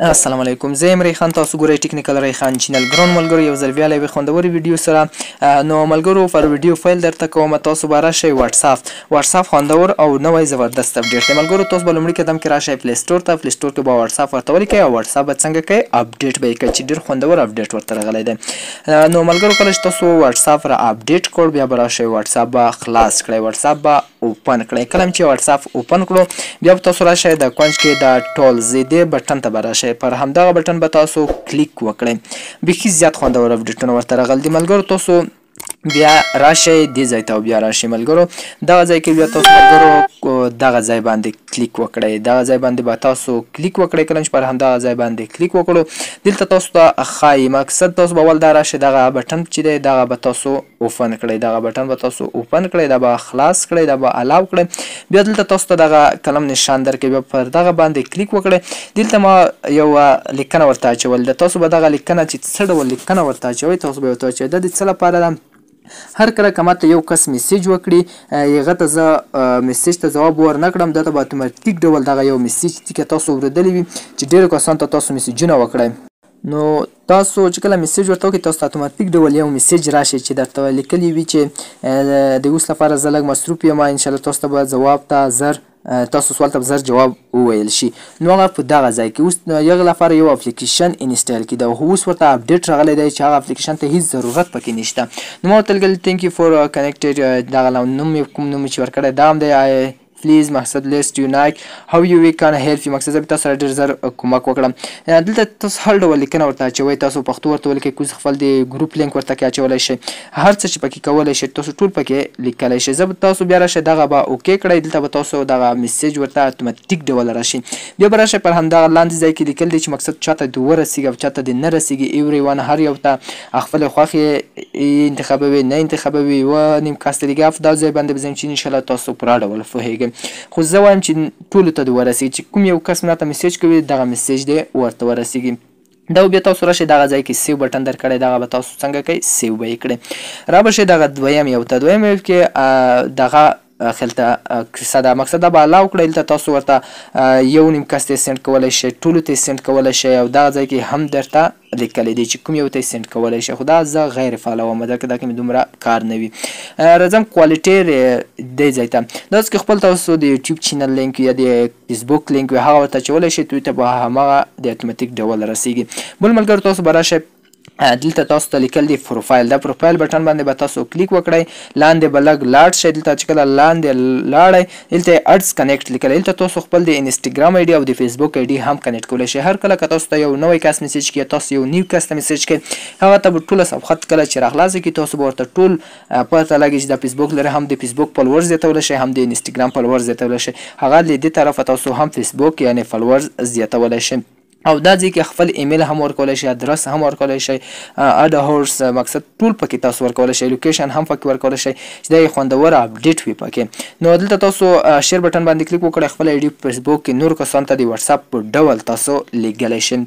السلام علیکم، زه یم ریحان، تاسو ګورئ ټیکنیکل ریحان چینل. ګران ملګرو، یو ځل بیا له یوې خوندورې ویډیو سره. نو ملګرو، پر ویډیو فایل درته کوم، تاسو به راشئ واتساپ خوندور او نوی زبردست اپډیټ دی. ملګرو، تاسو به لومړي قدم کې راشئ پلی سټور ته. پلی سټور کې به واتساپ ورته ولیکئ او واتساپ به څنګه کوئ اپډیټ به یې کوئ چې ډېر خوندور اپډیټ ورته راغلی دی. نو ملګرو، کله چې تاسو واتساپ را اپډیټ کړ، بیا به راشئ واتساپ به خلاص کړئ، واتساپ به اوپن کړئ. کله چې واتساپ اوپن کړو، بیا به تاسو راشئ د کونج کې د ټولز دې بټن ته به راشئ. پر همدغه بټن به تاسو کلیک وکړئ. بیخي زیات خوندور اپډیټونه ورته راغلي دي. ملګرو، تاسو بیا راشئ دې ځای ته او بیا راشئ ملګرو، دغه ځای کې بیا تاسو ملګرو دغه ځای باندې کلیک وکړئ. دغه ځای باندې به تاسو کلیک وکړئ. کله چې پر همدغه ځای باندې کلیک وکړو، دلته تاسو ته ښایي مقصد تاسو به اول دا راشئ، دغه بټن چې دی دغه به تاسو اوپن کړئ. دغه بټن به تاسو اوپن کړئ، دا به خلاص کړئ، دا به الاو کړئ. بیا دلته تاسو ته دغه قلم نشان درکوي، بیا پر دغه باندې کلیک وکړئ. دلته ما یو لیکنه ورته اچول ده. تاسو به دغه لیکنه چې څه ډول لیکنه ورته اچوئ، تاسو به یې ورته اچوئ. دا د څه لپاره ده؟ هر کله که ماته یو کس میسیج وکړي، هغه ته زه میسیج ته ځواب ورنه کړم، دا ته به اتوماتیک ډول دغه یو میسیج چې تاسو اورېدلی وي چې ډېرو کسانو ته تاسو میسیجونه وکړئ. نو تاسو چې کله میسیج ورته وکړئ، تاسو ته اتوماتیک ډول یو میسیج راشي چې درته لیکلی وي چې د اوس لپاره زه لږ مصروف یم، انشاءالله تاسو ته به جواب ته زر تاسو سوال ته زر جواب وویل شي. نو هغه په دغه ځای کې اوس هغه لپاره یو اپلیکیشن انسټال کړي. خو اوس ورته اپډیټ راغلی دی چې هغه اپلیکیشن ته هیڅ ضرورت پکې نشته. نو ما ورته لیکل تھینک یو فور کنیکټډ، دغه نوم مې کوم نوم چې ورکړی دا هم دی. پلیز مقصد لیست یونایک هاو یو وی کان هیلپ یو، مقصد زه به تاسو سره ډېر زر کومک وکړم. دلته تاسو هر ډول لیکنه ورته اچوئ. تاسو پښتو ورته ولیکئ، کوز خپل د ګروپ لینک ورته کې اچولی شئ، هر څه چې پکې کولی شئ تاسو ټول پکې لیکلی شئ. زه به تاسو بیا راشئ دغه به اوکې کړئ. دلته به تاسو دغه میسیج ورته اتوماتیک ډول راشي. بیا به راشئ پر همدغه لاندې ځای کې لیکل دی چې مقصد چاته دې ورسېږي او چاته دې نه رسېږي. ایوری ون، هر یو ته خپلې خوښې انتخابوي، نه انتخابوي و نیم کاستلیږي. په دا ځای باندې به ځم چې انشاءالله تاسو پوره ډول پوهېږئ. خو زه وایم چې ټولو ته دې ورسېږي، چې کوم یو کس ماته میسیج کوي دغه میسیج دې ورته ورسېږي. دا بیا تاسو راشئ دغه ځای کې سیو بټن درکړی، دغه به تاسو څنګه کوئ سیو به یې کړئ. را به شئ دغه دویم یو ته، دویم یو کې دغه خلته کیسه ده، مقصد دا به الاو کړئ. دلته تاسو ورته یو نیم کس ته یې سینډ کولی شئ، ټولو ته یې سینډ کولی شئ، او دغه ځای کې هم درته لیکلی دی چې کوم یو ته یې سینډ کولی شئ. خو دا زه غیر فالوم، دا کې مې دومره کار نه وي. راځم کوالټي دې ځای ته. داسې کې خپل تاسو د یوټیوب چینل لینک یا د فیسبوک لینک وي هغه ورته اچولی شئ، دوی ته به همغه د اتوماتیک ډول رسېږي. بل ملګرو، تاسو به راشئ دلته تاسو ته لیکل دی پروفایل. دا پروفایل بټن باندې به تاسو کلیک وکړئ، لاندې به لږ لاړ شئ. دلته چې کله لاندې لاړئ، دلته اډز کنیکټ لیکلی. دلته تاسو خپل د انسټاګرام آی ډي او د فیسبوک آی ډي هم کنیکټ کولی شئ. هر کله که تاسو ته یو نوی کس میسیج کوي، تاسو یو نیو کس ته میسیج کوئ، هغه ته به ټوله صفحه کله چې راخلاصه کړي، تاسو به ورته ټول پته لګي چې د فیسبوک لري، هم د فیسبوک فالوورز زیاتولی شئ، هم د انسټاګرام فالوورز زیاتولی شئ. هغه له دې طرفه تاسو هم فیسبوک یعنې فالوورز زیاتولی شئ. او دا ځای کې خپل ایمیل هم ورکولی شئ، ادرس هم ورکولی شئ، اډ هورس مقصد ټول پکې تاسو ورکولی شئ، لوکیشن هم پکې ورکولی شئ چې دا یې خوندور اپډیټ وي پکې. نو دلته تاسو شیر بټن باندې کلیک وکړئ، خپل آی ډي په فیسبوک کې نور کسانو ته د واتساپ په ډول تاسو لیږلی شئ.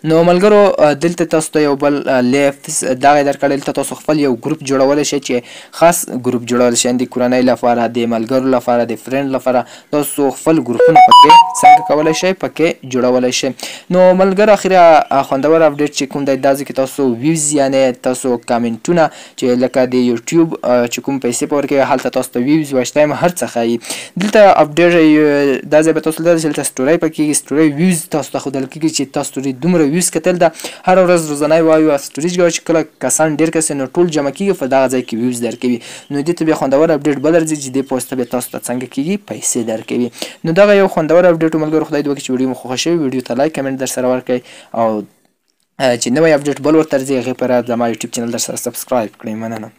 نو ملګرو، دلته تاسو ته یو بل لیفس دغه درکړی. دلته تاسو خپل یو ګروپ جوړولی شئ چې خاص ګروپ جوړولی شئ د کورنۍ لپاره، د ملګرو لپاره، د فرینډ لپاره. تاسو خپل ګروپونه پکې څنګه کولی شئ پکې جوړولی شئ. نو ملګرو، اخره خوندور اپډیټ چې کوم دی دا ځای کې تاسو ویوز یعنې تاسو کامنټونه چې لکه د یوټیوب چې کوم پیسې په ورکوي هلته تاسو ته ویوز واچ ټایم هر څه ښایي. دلته اپډیټ دا ځای به تاسو لیدلی چې دلته سټورۍ پکې سټورۍ ویوز تاسو ته ښودل کېږي چې تاسو سټورۍ دومره ویوز کتل ده. هر ورځ روزانه وایو سټوریج ګوه چې کله کسان ډېر کس نو ټول جمع کېږي په دغه ځای کې ویوز درکوي. نو دې ته بیا خوندور اپډیټ بل راځي چې دې پوسټ ته بیا تاسو ته څنګه کېږي پیسې درکوي. نو دغه یو خوندور اپډیټ و ملګرو. خدای دې وکړي چې ویډیو مو خوښه شوې، ویډیو ته لایک کمنټ در سره ورکړئ، او چې نوی اپډیټ بل ورته راځي هغې پر زما یوټیوب چینل در سره سبسکرایب کړئ. مننه.